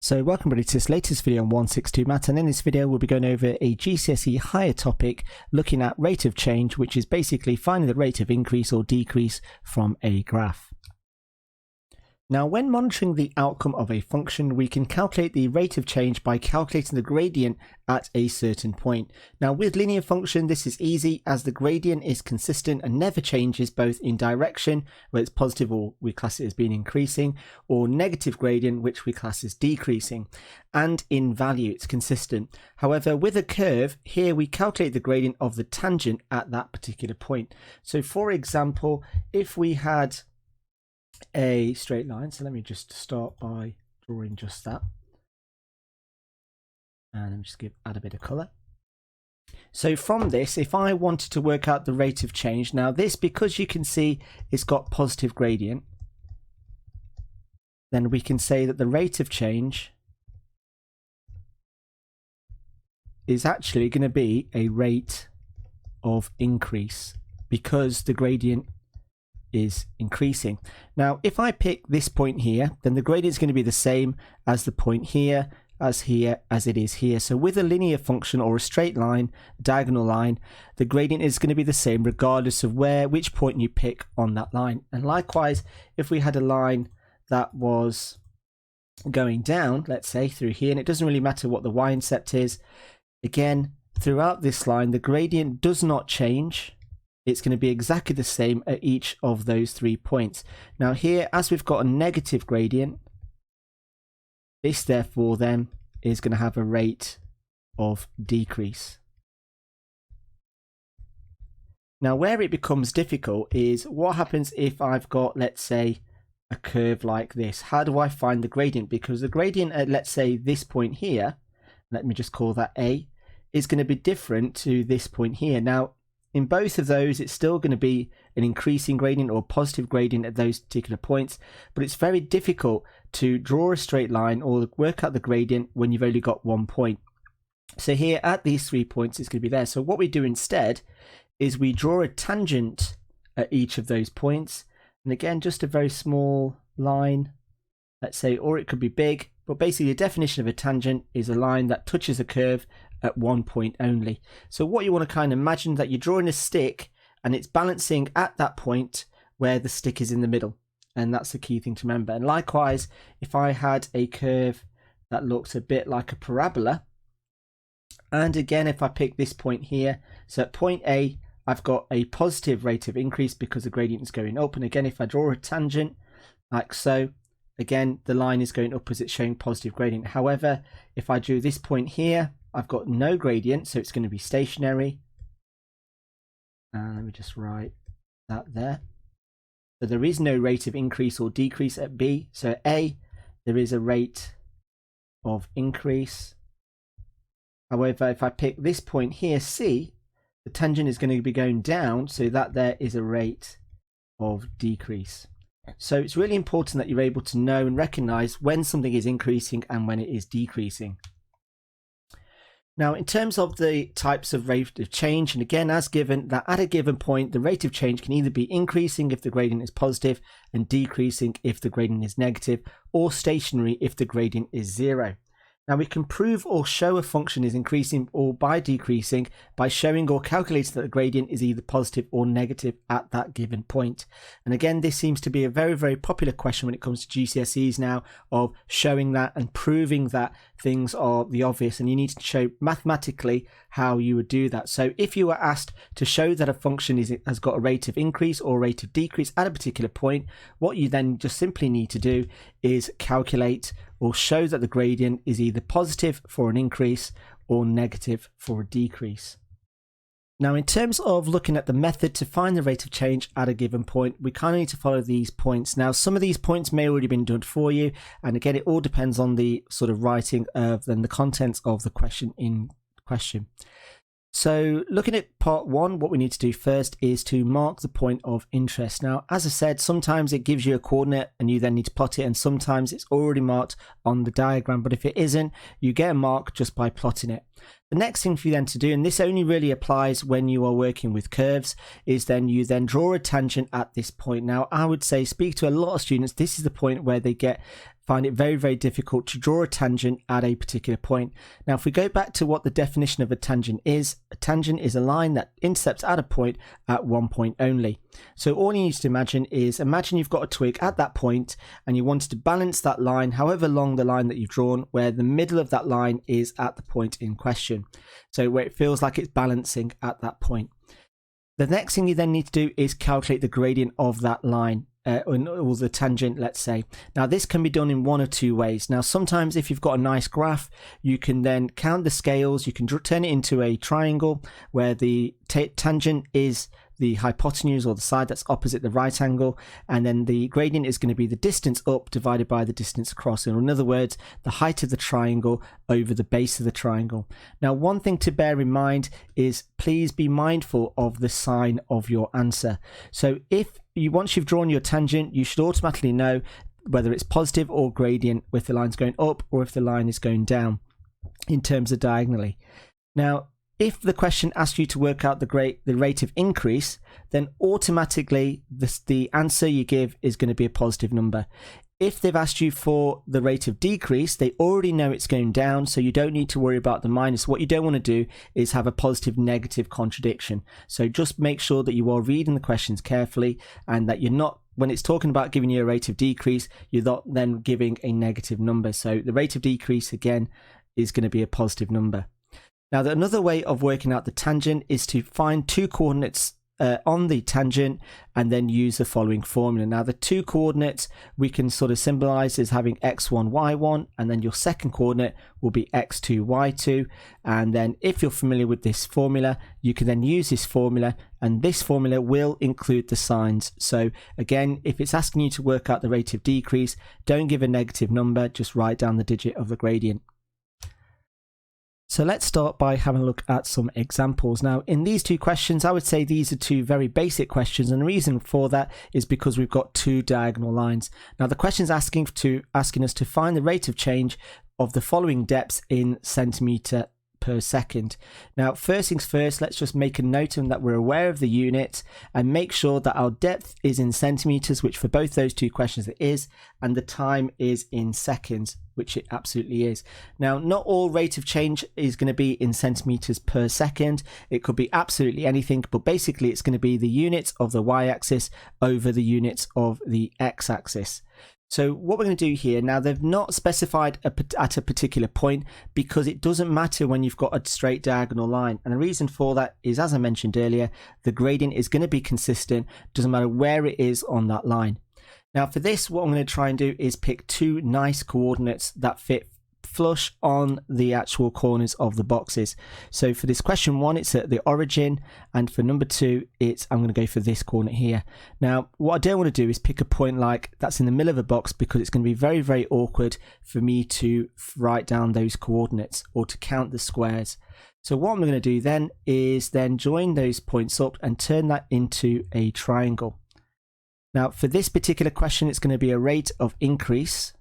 So welcome everybody to this latest video on 162 Math, and in this video we'll be going over a GCSE higher topic looking at rate of change, which is basically finding the rate of increase or decrease from a graph. Now, when monitoring the outcome of a function, we can calculate the rate of change by calculating the gradient at a certain point. Now, with linear function, this is easy as the gradient is consistent and never changes, both in direction, where it's positive or we class it as being increasing, or negative gradient, which we class as decreasing, and in value it's consistent. However, with a curve, here we calculate the gradient of the tangent at that particular point. So for example, if we had a straight line, so let me just start by drawing just that, and let me just add a bit of color. So from this, if I wanted to work out the rate of change, now this, because you can see it's got positive gradient, then we can say that the rate of change is actually going to be a rate of increase because the gradient is increasing. Now, if I pick this point here, then the gradient is going to be the same as the point here, as it is here. So with a linear function or a straight line, diagonal line, the gradient is going to be the same regardless of which point you pick on that line. And likewise, if we had a line that was going down, let's say through here, and it doesn't really matter what the y-intercept is, again, throughout this line, the gradient does not change. It's going to be exactly the same at each of those 3 points. Now here, as we've got a negative gradient, this therefore then is going to have a rate of decrease. Now where it becomes difficult is what happens if I've got, let's say, a curve like this. How do I find the gradient? Because the gradient at, let's say, this point here, let me just call that A, is going to be different to this point here. Now in both of those, it's still going to be an increasing gradient or positive gradient at those particular points, but it's very difficult to draw a straight line or work out the gradient when you've only got 1 point. So here at these 3 points, it's going to be there. So what we do instead is we draw a tangent at each of those points. And again, just a very small line, let's say, or it could be big, but basically the definition of a tangent is a line that touches a curve at 1 point only. So what you want to kind of imagine that you're drawing a stick and it's balancing at that point where the stick is in the middle, and that's the key thing to remember. And likewise, if I had a curve that looks a bit like a parabola, and again if I pick this point here, so at point A I've got a positive rate of increase because the gradient is going up, and again if I draw a tangent like so, again the line is going up as it's showing positive gradient. However, if I drew this point here, I've got no gradient, so it's going to be stationary. And let me just write that there. So there is no rate of increase or decrease at B. So at A, there is a rate of increase. However, if I pick this point here, C, the tangent is going to be going down, so that there is a rate of decrease. So it's really important that you're able to know and recognize when something is increasing and when it is decreasing. Now, in terms of the types of rate of change, and again, as given, that at a given point, the rate of change can either be increasing if the gradient is positive and decreasing if the gradient is negative, or stationary if the gradient is 0. Now, we can prove or show a function is increasing or by decreasing by showing or calculating that the gradient is either positive or negative at that given point. And again, this seems to be a very, very popular question when it comes to GCSEs now, of showing that and proving that things are the obvious, and you need to show mathematically how you would do that. So if you were asked to show that a function has got a rate of increase or a rate of decrease at a particular point, what you then just simply need to do is calculate or show that the gradient is either positive for an increase or negative for a decrease. Now, in terms of looking at the method to find the rate of change at a given point, we kind of need to follow these points. Now, some of these points may already been done for you, and again, it all depends on the sort of writing of then the contents of the question in question. So looking at part 1, what we need to do first is to mark the point of interest. Now, as I said, sometimes it gives you a coordinate and you then need to plot it, and sometimes it's already marked on the diagram, but if it isn't, you get a mark just by plotting it. The next thing for you then to do, and this only really applies when you are working with curves, is then you then draw a tangent at this point. Now, I would say, speak to a lot of students, this is the point where they get find it very, very difficult to draw a tangent at a particular point. Now, if we go back to what the definition of a tangent is a line that intercepts at a point at one point only. So all you need to imagine you've got a twig at that point and you wanted to balance that line, however long the line that you've drawn, where the middle of that line is at the point in question. So where it feels like it's balancing at that point. The next thing you then need to do is calculate the gradient of that line. Or the tangent, let's say. Now this can be done in one or two ways. Now sometimes if you've got a nice graph, you can then count the scales, you can turn it into a triangle where the tangent is the hypotenuse or the side that's opposite the right angle, and then the gradient is going to be the distance up divided by the distance across, or in other words the height of the triangle over the base of the triangle. Now one thing to bear in mind is please be mindful of the sign of your answer. So once you've drawn your tangent, you should automatically know whether it's positive or gradient, if the line's going up or if the line is going down in terms of diagonally. Now if the question asks you to work out the rate of increase, then automatically the answer you give is going to be a positive number. If they've asked you for the rate of decrease, they already know it's going down, so you don't need to worry about the minus. What you don't want to do is have a positive negative contradiction. So just make sure that you are reading the questions carefully and that you're not, when it's talking about giving you a rate of decrease, you're not then giving a negative number. So the rate of decrease again is going to be a positive number. Now, another way of working out the tangent is to find two coordinates on the tangent and then use the following formula. Now, the two coordinates we can sort of symbolize as having x1, y1, and then your second coordinate will be x2, y2. And then if you're familiar with this formula, you can then use this formula, and this formula will include the signs. So again, if it's asking you to work out the rate of decrease, don't give a negative number, just write down the digit of the gradient. So let's start by having a look at some examples. Now, in these two questions, I would say these are two very basic questions, and the reason for that is because we've got two diagonal lines. Now, the question's asking us to find the rate of change of the following depths in centimetre per second. Now, first things first, let's just make a note of that we're aware of the unit and make sure that our depth is in centimetres, which for both those two questions it is, and the time is in seconds, which it absolutely is. Now, not all rate of change is going to be in centimetres per second. It could be absolutely anything, but basically it's going to be the units of the y-axis over the units of the x-axis. So what we're going to do here, now they've not specified at a particular point because it doesn't matter when you've got a straight diagonal line. And the reason for that is, as I mentioned earlier, the gradient is going to be consistent, doesn't matter where it is on that line. Now for this, what I'm going to try and do is pick two nice coordinates that fit flush on the actual corners of the boxes. So for this question one, it's at the origin, and for number two, I'm going to go for this coordinate here. Now what I don't want to do is pick a point like that's in the middle of a box, because it's going to be very, very awkward for me to write down those coordinates or to count the squares. So what I'm going to do then is then join those points up and turn that into a triangle. Now for this particular question, it's going to be a rate of increase.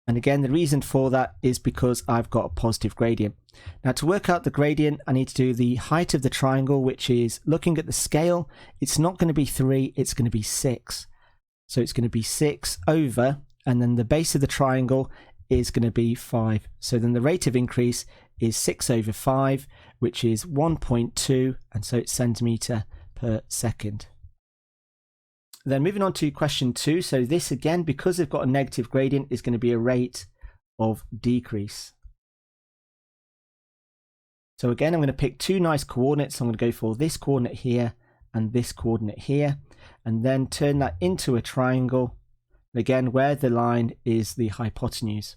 And again, the reason for that is because I've got a positive gradient. Now to work out the gradient, I need to do the height of the triangle, which is, looking at the scale, it's not going to be 3, it's going to be 6. So it's going to be 6 over, and then the base of the triangle is going to be 5. So then the rate of increase is 6 over 5, which is 1.2, and so it's centimetre per second. Then moving on to question 2, so this again, because they've got a negative gradient, is going to be a rate of decrease. So again, I'm going to pick two nice coordinates. I'm going to go for this coordinate here and this coordinate here, and then turn that into a triangle, again where the line is the hypotenuse,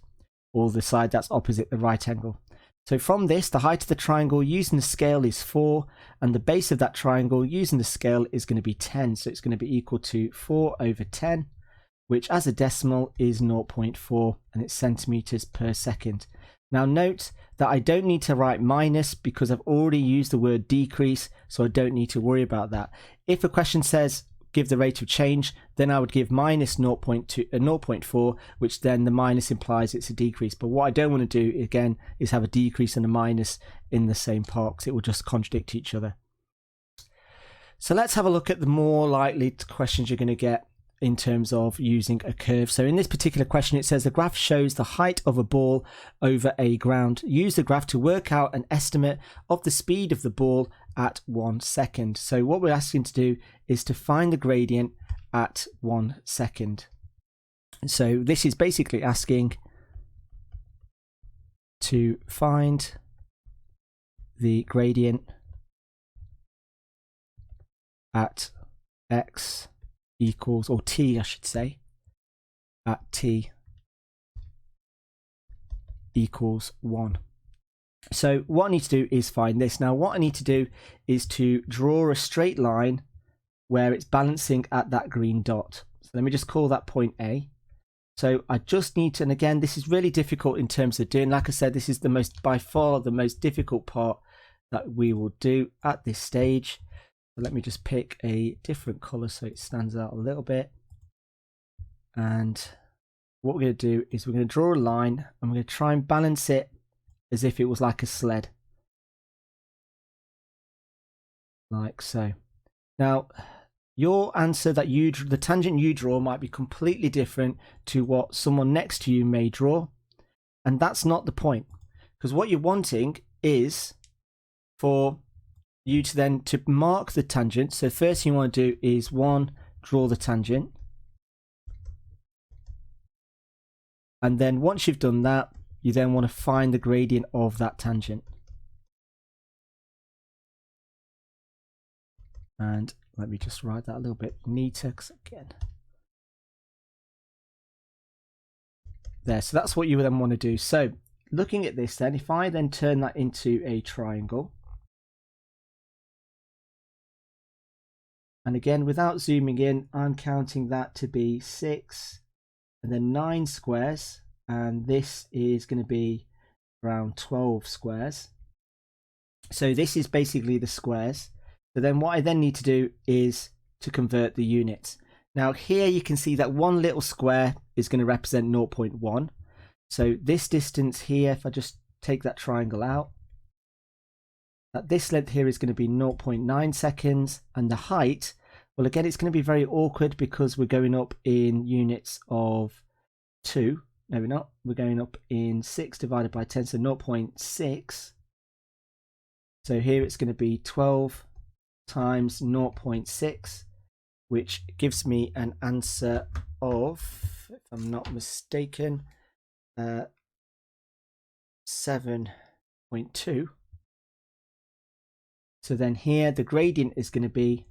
or the side that's opposite the right angle. So from this, the height of the triangle using the scale is 4, and the base of that triangle using the scale is going to be 10. So it's going to be equal to 4 over 10, which as a decimal is 0.4, and it's centimetres per second. Now note that I don't need to write minus because I've already used the word decrease, so I don't need to worry about that. If a question says give the rate of change, then I would give minus 0.4, which then the minus implies it's a decrease. But what I don't want to do again is have a decrease and a minus in the same part, because it will just contradict each other. So let's have a look at the more likely questions you're going to get. in terms of using a curve. So in this particular question, it says the graph shows the height of a ball over a ground. Use the graph to work out an estimate of the speed of the ball at 1 second. So what we're asking to do is to find the gradient at 1 second. So this is basically asking to find the gradient at x equals, or t I should say, at t equals 1. So what I need to do is find this. Now what I need to do is to draw a straight line where it's balancing at that green dot. So let me just call that point A. So I just need to, and again, this is really difficult in terms of doing, like I said, this is the most, by far the most difficult part that we will do at this stage. So let me just pick a different color so it stands out a little bit. And what we're going to do is we're going to draw a line and we're going to try and balance it as if it was like a sled. Like so. Now, your answer that the tangent you draw might be completely different to what someone next to you may draw. And that's not the point. Because what you're wanting is for you to then to mark the tangent. So first thing you want to do is 1, draw the tangent. And then once you've done that, you then want to find the gradient of that tangent. And let me just write that a little bit neater, because again, there. So that's what you would then want to do. So looking at this then, if I then turn that into a triangle, and again, without zooming in, I'm counting that to be 6 and then 9 squares, and this is going to be around 12 squares. So this is basically the squares. So then what I then need to do is to convert the units. Now here you can see that one little square is going to represent 0.1. So this distance here, if I just take that triangle out, that this length here is going to be 0.9 seconds. And the height, well again, it's going to be very awkward because we're going up in units of 2. No, we're not. We're going up in 6 divided by 10, so 0.6. So here it's going to be 12 times 0.6, which gives me an answer of, if I'm not mistaken, 7.2. So then here the gradient is going to be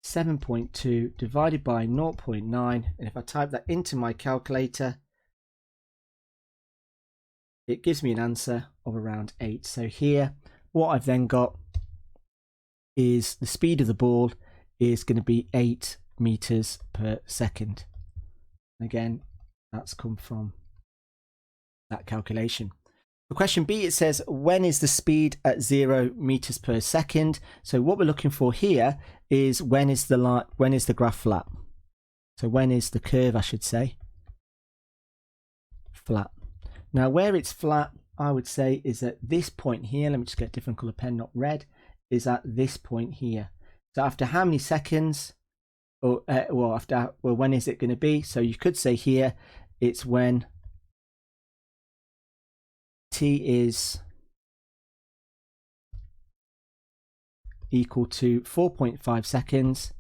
7.2 divided by 0.9, and if I type that into my calculator, it gives me an answer of around 8. So here what I've then got is the speed of the ball is going to be 8 meters per second. Again, that's come from that calculation. For question B, it says, when is the speed at 0 meters per second? So what we're looking for here is when is the graph flat? So when is the curve, I should say, flat? Now where it's flat, I would say is at this point here. Let me just get a different color pen, not red. Is at this point here. So after how many seconds, or when is it going to be? So you could say here it's when t is equal to 4.5 seconds,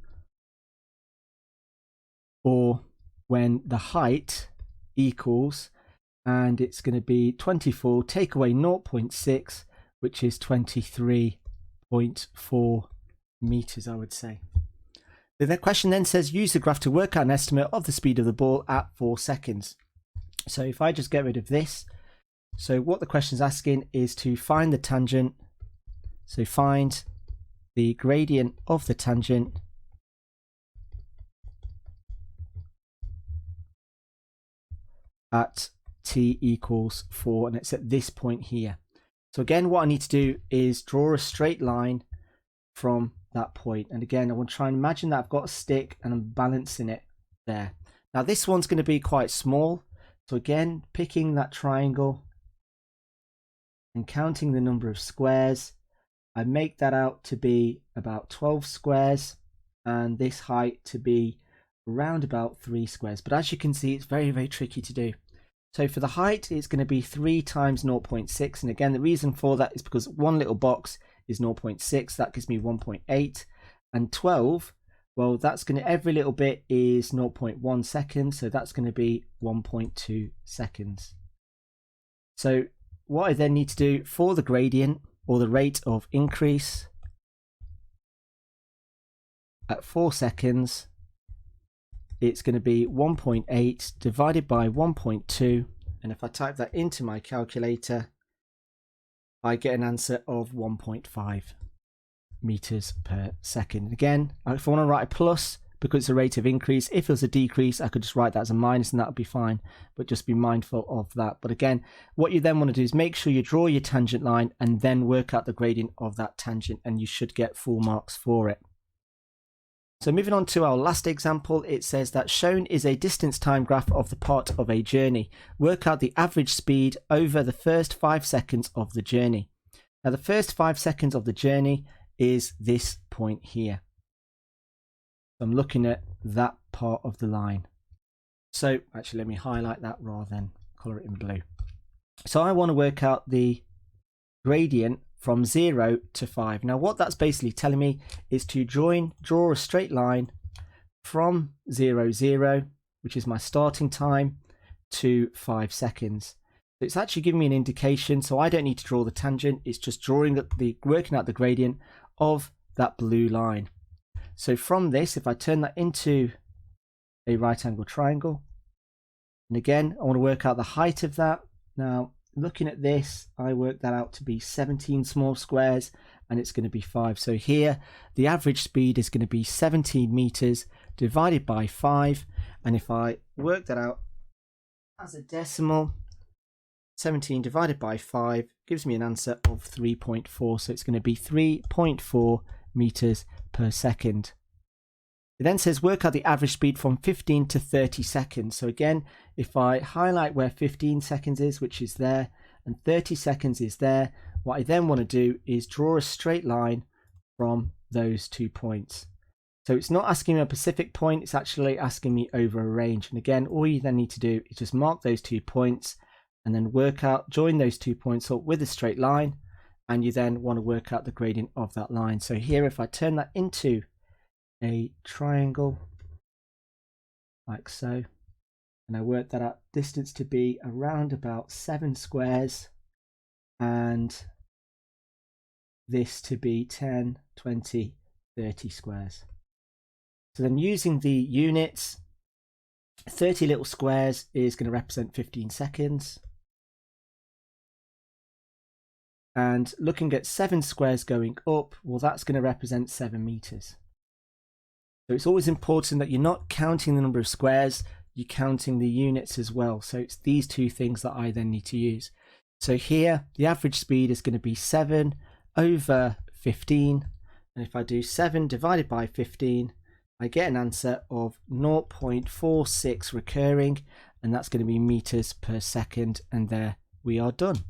or when the height equals, and it's going to be 24, take away 0.6, which is 23.4 meters, I would say. The question then says, use the graph to work out an estimate of the speed of the ball at 4 seconds. So if I just get rid of this, so what the question is asking is to find the tangent. So find the gradient of the tangent at t equals 4, and it's at this point here. So again, what I need to do is draw a straight line from that point. And again, I want to try and imagine that I've got a stick and I'm balancing it there. Now this one's going to be quite small. So again, picking that triangle and counting the number of squares, I make that out to be about 12 squares. and this height to be around about 3 squares. But as you can see, it's very, very tricky to do. So for the height, it's going to be 3 times 0.6. And again, the reason for that is because one little box is 0.6. That gives me 1.8. And 12, well, that's going to, every little bit is 0.1 seconds. So that's going to be 1.2 seconds. So what I then need to do for the gradient, or the rate of increase at 4 seconds, it's going to be 1.8 divided by 1.2, and if I type that into my calculator, I get an answer of 1.5 meters per second. Again, if I want to write a plus because it's a rate of increase, if it was a decrease, I could just write that as a minus and that would be fine, but just be mindful of that. But again, what you then want to do is make sure you draw your tangent line and then work out the gradient of that tangent, and you should get full marks for it. So moving on to our last example, it says that shown is a distance time graph of the part of a journey. Work out the average speed over the first 5 seconds of the journey. Now the first 5 seconds of the journey is this point here. I'm looking at that part of the line. So actually let me highlight that rather than colour it in blue. So I want to work out the gradient from 0 to 5. Now what that's basically telling me is to draw a straight line from 0, 0, which is my starting time, to 5 seconds. So it's actually giving me an indication, so I don't need to draw the tangent, it's just working out the gradient of that blue line. So from this, if I turn that into a right angle triangle, and again I want to work out the height of that. Now looking at this, I work that out to be 17 small squares, and it's going to be 5. So here the average speed is going to be 17 meters divided by 5, and if I work that out as a decimal, 17 divided by 5 gives me an answer of 3.4. so it's going to be 3.4 meters per second. It then says work out the average speed from 15 to 30 seconds. So again, if I highlight where 15 seconds is, which is there, and 30 seconds is there, what I then want to do is draw a straight line from those 2 points. So it's not asking me a specific point, it's actually asking me over a range. And again, all you then need to do is just mark those 2 points and then join those 2 points up with a straight line, and you then want to work out the gradient of that line. So here, if I turn that into a triangle like so, and I work that out, distance to be around about 7 squares, and this to be 10, 20, 30 squares. So then using the units, 30 little squares is going to represent 15 seconds. And looking at 7 squares going up, well, that's going to represent 7 meters. So it's always important that you're not counting the number of squares, you're counting the units as well. So it's these 2 things that I then need to use. So here, the average speed is going to be 7 over 15. And if I do 7 divided by 15, I get an answer of 0.46 recurring, and that's going to be meters per second. And there we are done.